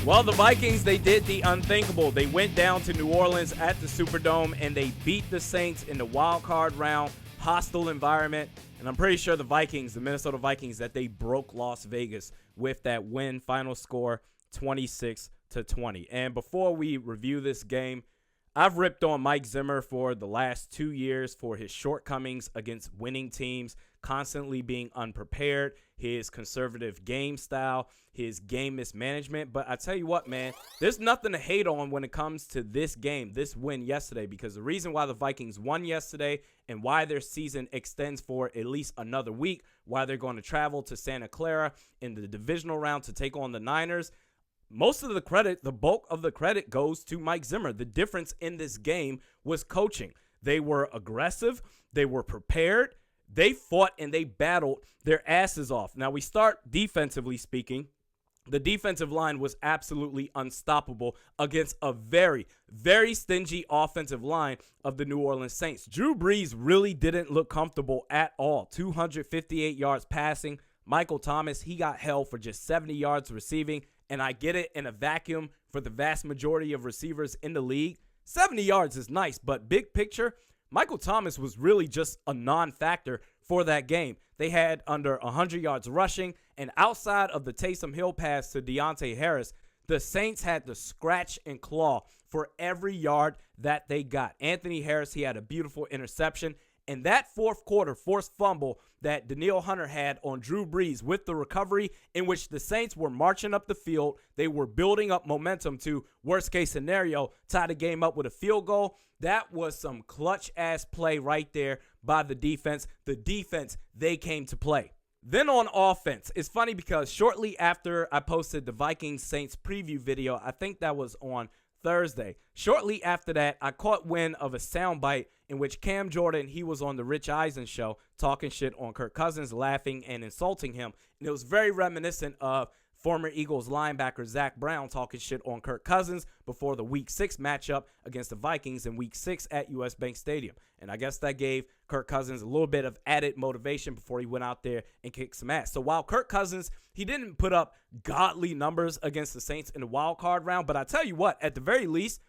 Well, the Vikings, they did the unthinkable. They went down to New Orleans at the Superdome, and they beat the Saints in the wild card round, hostile environment. And I'm pretty sure the Vikings, the Minnesota Vikings, that they broke Las Vegas with that win. Final score 26-20. And before we review this game, I've ripped on Mike Zimmer for the last 2 years for his shortcomings against winning teams, constantly being unprepared, his conservative game style, his game mismanagement. But I tell you what, man, there's nothing to hate on when it comes to this game, this win yesterday, because the reason why the Vikings won yesterday and why their season extends for at least another week, why they're going to travel to Santa Clara in the divisional round to take on the Niners, most of the credit, the bulk of the credit goes to Mike Zimmer. The difference in this game was coaching. They were aggressive. They were prepared. They fought and they battled their asses off. Now, we start defensively speaking. The defensive line was absolutely unstoppable against a very, very stingy offensive line of the New Orleans Saints. Drew Brees really didn't look comfortable at all. 258 yards passing. Michael Thomas, he got held for just 70 yards receiving. And I get it, in a vacuum for the vast majority of receivers in the league, 70 yards is nice, but big picture, Michael Thomas was really just a non-factor for that game. They had under 100 yards rushing, and outside of the Taysom Hill pass to Deontay Harris, the Saints had to scratch and claw for every yard that they got. Anthony Harris, he had a beautiful interception. And that fourth quarter forced fumble that Danielle Hunter had on Drew Brees with the recovery, in which the Saints were marching up the field. They were building up momentum to, worst case scenario, tie the game up with a field goal. That was some clutch-ass play right there by the defense. The defense, they came to play. Then on offense, it's funny because shortly after I posted the Vikings-Saints preview video, I think that was on Thursday. Shortly after that, I caught wind of a soundbite in which Cam Jordan, he was on the Rich Eisen show talking shit on Kirk Cousins, laughing and insulting him. And it was very reminiscent of former Eagles linebacker Zach Brown talking shit on Kirk Cousins before the Week 6 matchup against the Vikings in Week 6 at US Bank Stadium. And I guess that gave Kirk Cousins a little bit of added motivation before he went out there and kicked some ass. So while Kirk Cousins, he didn't put up godly numbers against the Saints in the wild card round, but I tell you what, at the very least,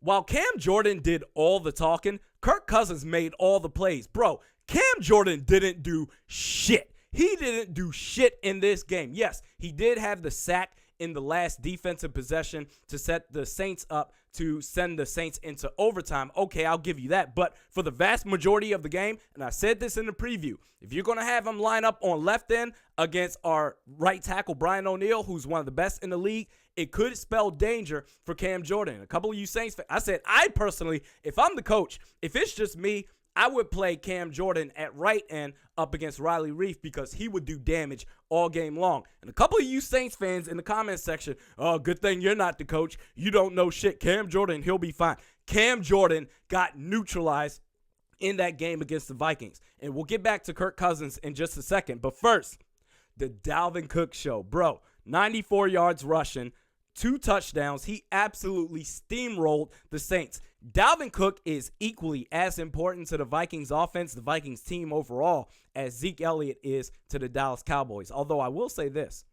while Cam Jordan did all the talking, Kirk Cousins made all the plays. Bro, Cam Jordan didn't do shit. He didn't do shit in this game. Yes, he did have the sack in the last defensive possession to set the Saints up to send the Saints into overtime. Okay, I'll give you that. But for the vast majority of the game, and I said this in the preview, if you're going to have him line up on left end against our right tackle, Brian O'Neill, who's one of the best in the league, it could spell danger for Cam Jordan. A couple of you Saints fans, I said, I personally, if I'm the coach, if it's just me, I would play Cam Jordan at right end up against Riley Reif because he would do damage all game long. And a couple of you Saints fans in the comments section, oh, good thing you're not the coach. You don't know shit. Cam Jordan, he'll be fine. Cam Jordan got neutralized in that game against the Vikings. And we'll get back to Kirk Cousins in just a second. But first, the Dalvin Cook show. Bro, 94 yards rushing, 2 touchdowns. He absolutely steamrolled the Saints. Dalvin Cook is equally as important to the Vikings offense, the Vikings team overall, as Zeke Elliott is to the Dallas Cowboys. Although I will say this,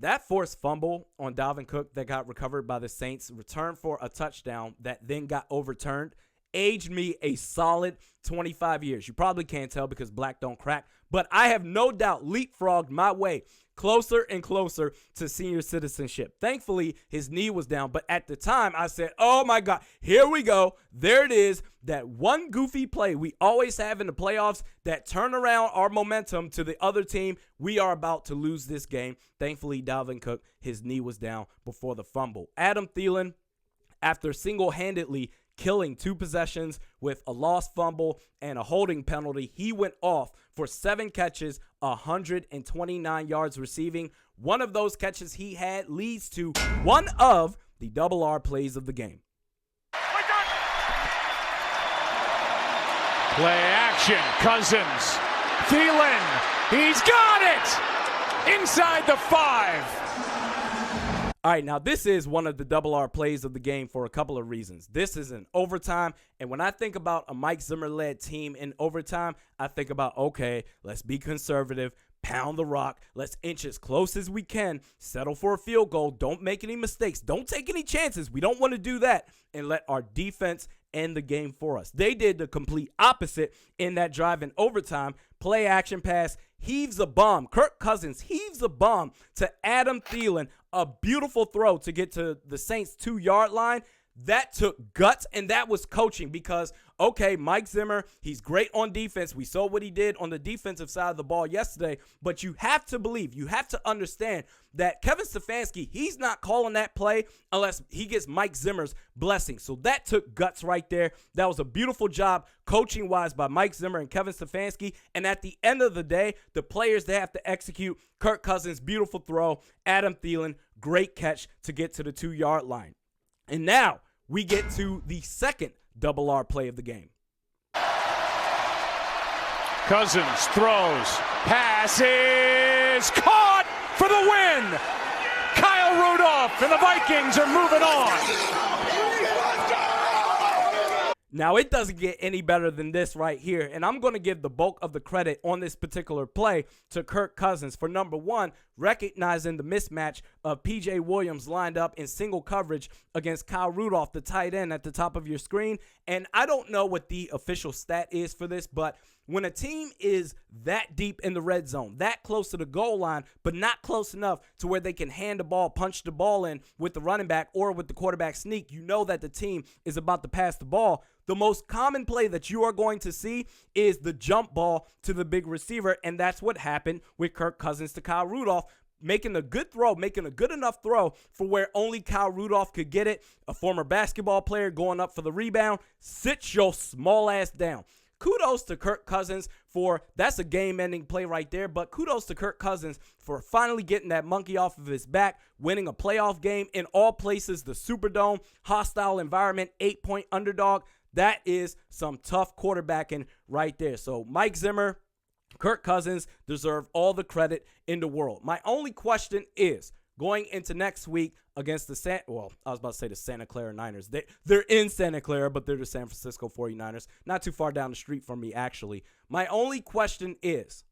that forced fumble on Dalvin Cook that got recovered by the Saints, returned for a touchdown that then got overturned, aged me a solid 25 years. You probably can't tell because black don't crack, but I have no doubt leapfrogged my way closer and closer to senior citizenship. Thankfully, his knee was down, but at the time, I said, oh my God, here we go. There it is, that one goofy play we always have in the playoffs that turn around our momentum to the other team. We are about to lose this game. Thankfully, Dalvin Cook, his knee was down before the fumble. Adam Thielen, after single-handedly killing 2 possessions with a lost fumble and a holding penalty, he went off for 7 catches, 129 yards receiving. One of those catches he had leads to one of the double R plays of the game. Play action, Cousins, Thielen, he's got it! Inside the 5. All right, now this is one of the double R plays of the game for a couple of reasons. This is an overtime, and when I think about a Mike Zimmer-led team in overtime, I think about, okay, let's be conservative, pound the rock. Let's inch as close as we can. Settle for a field goal. Don't make any mistakes. Don't take any chances. We don't want to do that. And let our defense end the game for us. They did the complete opposite in that drive in overtime. Play action pass, heaves a bomb. Kirk Cousins heaves a bomb to Adam Thielen. A beautiful throw to get to the Saints' 2-yard line. That took guts, and that was coaching because, okay, Mike Zimmer, he's great on defense. We saw what he did on the defensive side of the ball yesterday, but you have to believe, you have to understand that Kevin Stefanski, he's not calling that play unless he gets Mike Zimmer's blessing. So that took guts right there. That was a beautiful job coaching-wise by Mike Zimmer and Kevin Stefanski. And at the end of the day, the players, they have to execute. Kirk Cousins, beautiful throw. Adam Thielen, great catch to get to the 2-yard line. And now we get to the second double R play of the game. Cousins throws, passes, caught for the win. Kyle Rudolph and the Vikings are moving on. Now, it doesn't get any better than this right here, and I'm going to give the bulk of the credit on this particular play to Kirk Cousins for, number one, recognizing the mismatch of P.J. Williams lined up in single coverage against Kyle Rudolph, the tight end at the top of your screen. And I don't know what the official stat is for this, but when a team is that deep in the red zone, that close to the goal line, but not close enough to where they can hand the ball, punch the ball in with the running back or with the quarterback sneak, you know that the team is about to pass the ball. The most common play that you are going to see is the jump ball to the big receiver, and that's what happened with Kirk Cousins to Kyle Rudolph, making a good throw, making a good enough throw for where only Kyle Rudolph could get it. A former basketball player going up for the rebound. Sit your small ass down. Kudos to Kirk Cousins that's a game-ending play right there, but kudos to Kirk Cousins for finally getting that monkey off of his back, winning a playoff game in all places, the Superdome, hostile environment, 8-point underdog. That is some tough quarterbacking right there. So Mike Zimmer, Kirk Cousins deserve all the credit in the world. My only question is, going into next week against the Santa Clara Niners. They're in Santa Clara, but they're the San Francisco 49ers. Not too far down the street from me, actually. My only question is,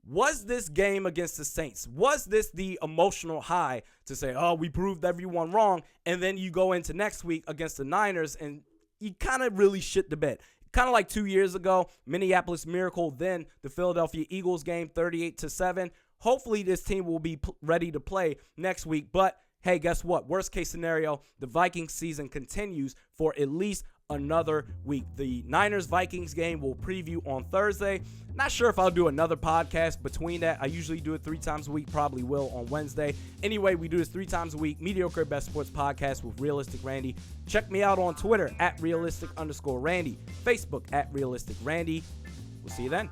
was this game against the Saints, was this the emotional high to say, oh, we proved everyone wrong, and then you go into next week against the Niners and you kind of really shit the bed? Kind of like 2 years ago, Minneapolis Miracle, then the Philadelphia Eagles game, 38-7. Hopefully this team will be ready to play next week. But, hey, guess what? Worst case scenario, the Vikings season continues for at least another week. The Niners-Vikings game will preview on Thursday. Not sure if I'll do another podcast between that. I usually do it 3 times a week. Probably will on Wednesday. Anyway, we do this 3 times a week. Mediocre Best Sports Podcast with Realistic Randy. Check me out on Twitter at realistic_Randy. Facebook at Realistic Randy. We'll see you then.